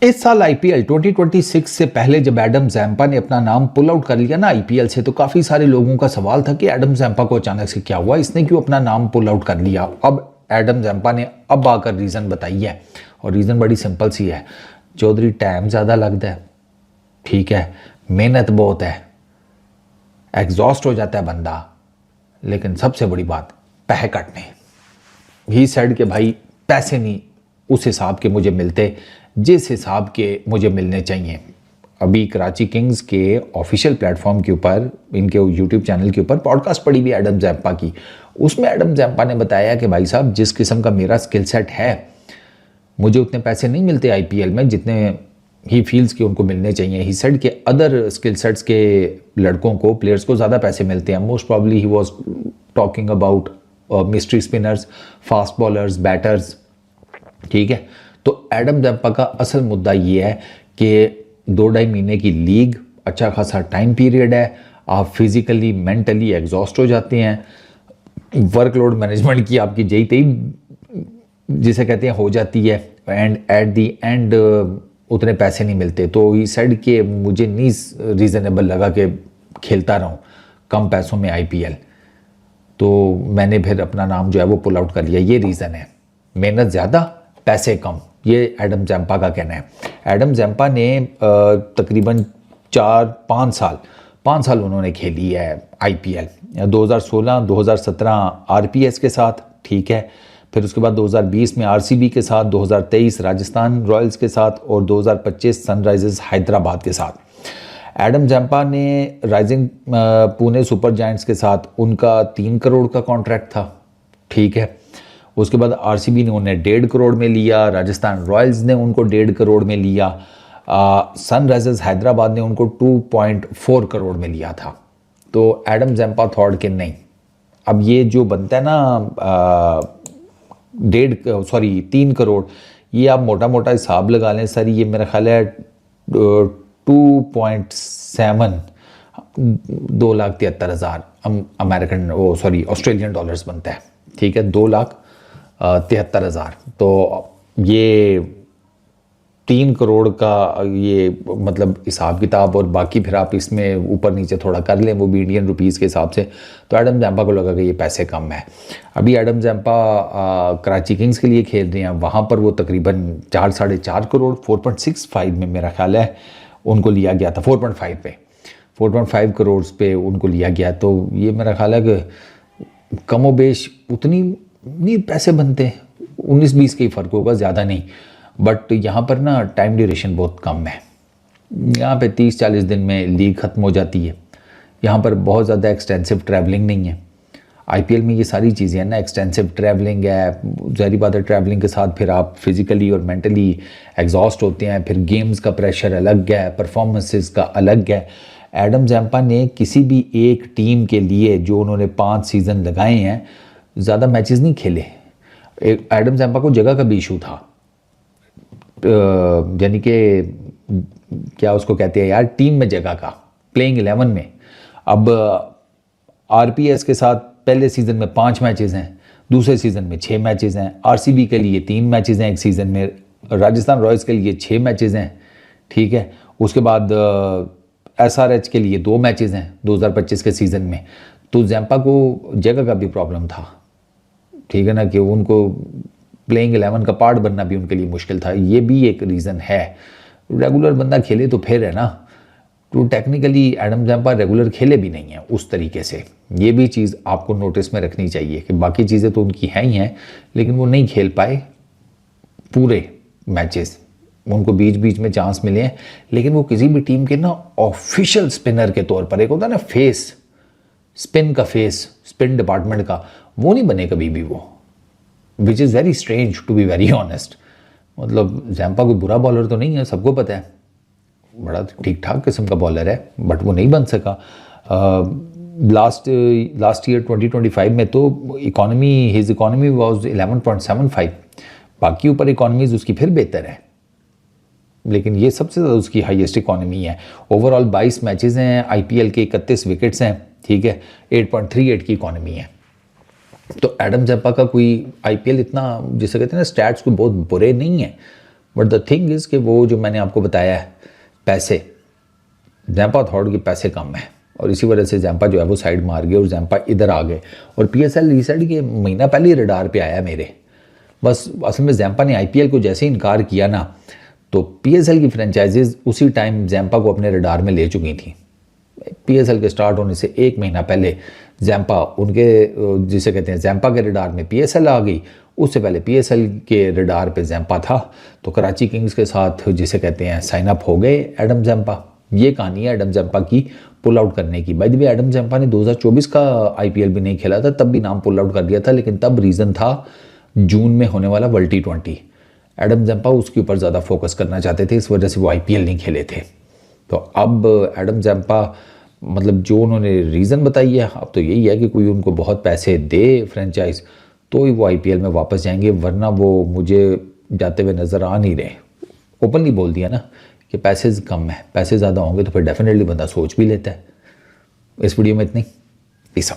इस साल आईपीएल 2026 से पहले जब एडम ज़ैम्पा ने अपना नाम पुल आउट कर लिया ना आईपीएल से, तो काफ़ी सारे लोगों का सवाल था कि एडम ज़ैम्पा को अचानक से क्या हुआ, इसने क्यों अपना नाम पुल आउट कर लिया। अब एडम ज़ैम्पा ने अब आकर रीज़न बताई है, और रीज़न बड़ी सिंपल सी है। चौधरी टाइम ज़्यादा लगता है, ठीक है, मेहनत बहुत है, एग्जॉस्ट हो जाता है बंदा, लेकिन सबसे बड़ी बात पैसे कटने। ही सेड कि भाई पैसे नहीं उस हिसाब के मुझे मिलते जिस हिसाब के मुझे मिलने चाहिए। अभी कराची किंग्स के ऑफिशियल प्लेटफॉर्म के ऊपर, इनके यूट्यूब चैनल के ऊपर पॉडकास्ट पड़ी हुई एडम ज़ैम्पा की। उसमें एडम ज़ैम्पा ने बताया कि भाई साहब, जिस किस्म का मेरा स्किल सेट है, मुझे उतने पैसे नहीं मिलते आईपीएल में जितने ही फील्स के उनको मिलने चाहिए। ही सेड के अदर स्किल सेट्स के लड़कों को, प्लेयर्स को ज़्यादा पैसे मिलते हैं। Most probably he was talking about mystery spinners, fast bowlers, batters, ठीक है। तो एडम ज़ैम्पा का असल मुद्दा ये है कि 2-2.5 महीने की लीग, अच्छा खासा टाइम पीरियड है, आप फिजिकली मेंटली एग्जॉस्ट हो जाते हैं, वर्कलोड मैनेजमेंट की आपकी जई तई जिसे कहते हैं हो जाती है, एंड एट दी एंड उतने पैसे नहीं मिलते। तो ये सेड कि मुझे नहीं रीज़नेबल लगा कि खेलता रहूँ कम पैसों में आईपीएल, तो मैंने फिर अपना नाम जो है वो पुल आउट कर लिया। ये रीज़न है, मेहनत ज़्यादा पैसे कम, ये एडम ज़ैम्पा का कहना है। एडम ज़ैम्पा ने तकरीबन 5 साल उन्होंने खेली है आईपीएल। 2016-2017 आरपीएस के साथ, ठीक है, फिर उसके बाद 2020 में आरसीबी के साथ, 2023 राजस्थान रॉयल्स के साथ, और 2025 सनराइजर्स हैदराबाद के साथ। एडम ज़ैम्पा ने राइजिंग पुणे सुपर जायंट्स के साथ, उनका 3 करोड़ का कॉन्ट्रैक्ट था, ठीक है। उसके बाद आरसीबी ने उन्हें 1.5 करोड़ में लिया, राजस्थान रॉयल्स ने उनको 1.5 करोड़ में लिया, सनराइजर्स हैदराबाद ने उनको 2.4 करोड़ में लिया था। तो एडम ज़ैम्पा थॉट कि नहीं, अब ये जो बनता है ना 3 करोड़, ये आप मोटा मोटा हिसाब लगा लें सर, ये मेरा ख्याल है 2.7 2,73,000 अमेरिकन ऑस्ट्रेलियन डॉलर्स बनता है, ठीक है, 2,73,000। तो ये 3 करोड़ का ये मतलब हिसाब किताब, और बाकी फिर आप इसमें ऊपर नीचे थोड़ा कर लें, वो भी इंडियन रुपीज़ के हिसाब से। तो एडम ज़ैम्पा को लगा कि ये पैसे कम है। अभी एडम ज़ैम्पा कराची किंग्स के लिए खेल रहे हैं, वहाँ पर वो तकरीबन 4-4.5 करोड़ 4.65 में मेरा ख्याल है उनको लिया गया था, 4.5 करोड़ पे उनको लिया गया। तो ये मेरा ख्याल है कि कमोबेश उतनी नहीं पैसे बनते, 19-20 का ही फ़र्क होगा, ज़्यादा नहीं। बट यहाँ पर ना टाइम ड्यूरेशन बहुत कम है, यहाँ पे 30-40 दिन में लीग ख़त्म हो जाती है। यहाँ पर बहुत ज़्यादा एक्सटेंसिव ट्रैवलिंग नहीं है। आईपीएल में ये सारी चीज़ें हैं ना, एक्सटेंसिव ट्रैवलिंग है, ज़ाहिर बात है, ट्रैवलिंग के साथ फिर आप फिज़िकली और मेंटली एग्जॉस्ट होते हैं, फिर गेम्स का प्रेशर अलग है, परफॉर्मेंसेस का अलग है। एडम ज़ैम्पा ने किसी भी एक टीम के लिए जो उन्होंने 5 सीज़न लगाए हैं, ज़्यादा मैचेस नहीं खेले। एडम ज़ैम्पा को जगह का भी इशू था, यानी कि क्या उसको कहते हैं यार, टीम में जगह का, प्लेइंग 11 में। अब आरपीएस के साथ पहले सीज़न में 5 मैचेस हैं, दूसरे सीज़न में 6 मैचेस हैं, आरसीबी के लिए 3 मैचेस हैं एक सीज़न में, राजस्थान रॉयल्स के लिए 6 मैचेस हैं, ठीक है। उसके बाद एसआरएच के लिए 2 मैचेस हैं 2025 के सीज़न में। तो ज़ैम्पा को जगह का भी प्रॉब्लम था, ठीक है ना, कि उनको प्लेइंग 11 का पार्ट बनना भी उनके लिए मुश्किल था। ये भी एक रीज़न है। रेगुलर बंदा खेले तो फिर है ना, तो टेक्निकली एडम ज़ैम्पा रेगुलर खेले भी नहीं है उस तरीके से। ये भी चीज़ आपको नोटिस में रखनी चाहिए कि बाकी चीज़ें तो उनकी हैं ही हैं, लेकिन वो नहीं खेल पाए पूरे मैचेस। उनको बीच बीच में चांस मिले हैं, लेकिन वो किसी भी टीम के ना ऑफिशियल स्पिनर के तौर पर, एक होता है ना फेस, स्पिन का फेस, स्पिन डिपार्टमेंट का, वो नहीं बने कभी भी वो, which is very strange to be very honest. मतलब ज़ैम्पा कोई बुरा बॉलर तो नहीं है, सबको पता है, बड़ा ठीक ठाक किस्म का बॉलर है, बट वो नहीं बन सका। लास्ट ईयर 2025 में तो हिज इकॉनमी वाज 11.75, बाकी ऊपर इकॉनमीज उसकी फिर बेहतर है, लेकिन ये सबसे ज़्यादा उसकी हाईएस्ट इकॉनमी है। ओवरऑल 22 मैचेस हैं, आईपीएल के 31 विकेट्स हैं, ठीक है, 8.38 की इकॉनमी है। तो एडम ज़ैम्पा का कोई आईपीएल इतना, जिसे कहते हैं ना स्टैट्स, कोई बहुत बुरे नहीं है, बट द थिंग इज़ कि वो जो मैंने आपको बताया है पैसे, जैम्पा अथॉरिटी के पैसे कम है और इसी वजह से जैम्पा जो है वो साइड मार गए और जैम्पा इधर आ गए। और PSL रिसेंट के महीना पहले ही रडार पे आया मेरे। बस असल में जैम्पा ने IPL को जैसे ही इनकार किया ना, तो PSL की फ्रेंचाइजीज उसी टाइम जैम्पा को अपने रडार में ले चुकी थी। PSL के स्टार्ट होने से एक महीना पहले जैम्पा उनके जिसे कहते हैं जैम्पा के रडार में PSL आ गई, उससे पहले PSL के रडार पे जैम्पा था। तो कराची किंग्स के साथ जिसे कहते हैं साइन अप हो गए एडम जैम्पा। ये कहानी है एडम जैम्पा की पुल आउट करने की। By the way Adam Zampa ने 2024 का IPL भी नहीं खेला था, तब भी नाम पुल आउट कर दिया था, लेकिन तब रीज़न था जून में होने वाला वर्ल्ड T20। एडम जैम्पा उसके ऊपर ज़्यादा फोकस करना चाहते थे, इस वजह से वो IPL नहीं खेले थे। तो अब एडम जैम्पा मतलब जो उन्होंने रीज़न बताई है, अब तो यही है कि कोई उनको बहुत पैसे दे फ्रेंचाइज तो ही वो IPL में वापस जाएंगे, वरना वो मुझे जाते हुए नज़र आ नहीं रहे। ओपनली बोल दिया ना कि पैसे कम है, पैसे ज़्यादा होंगे तो फिर डेफिनेटली बंदा सोच भी लेता है। इस वीडियो में इतनी।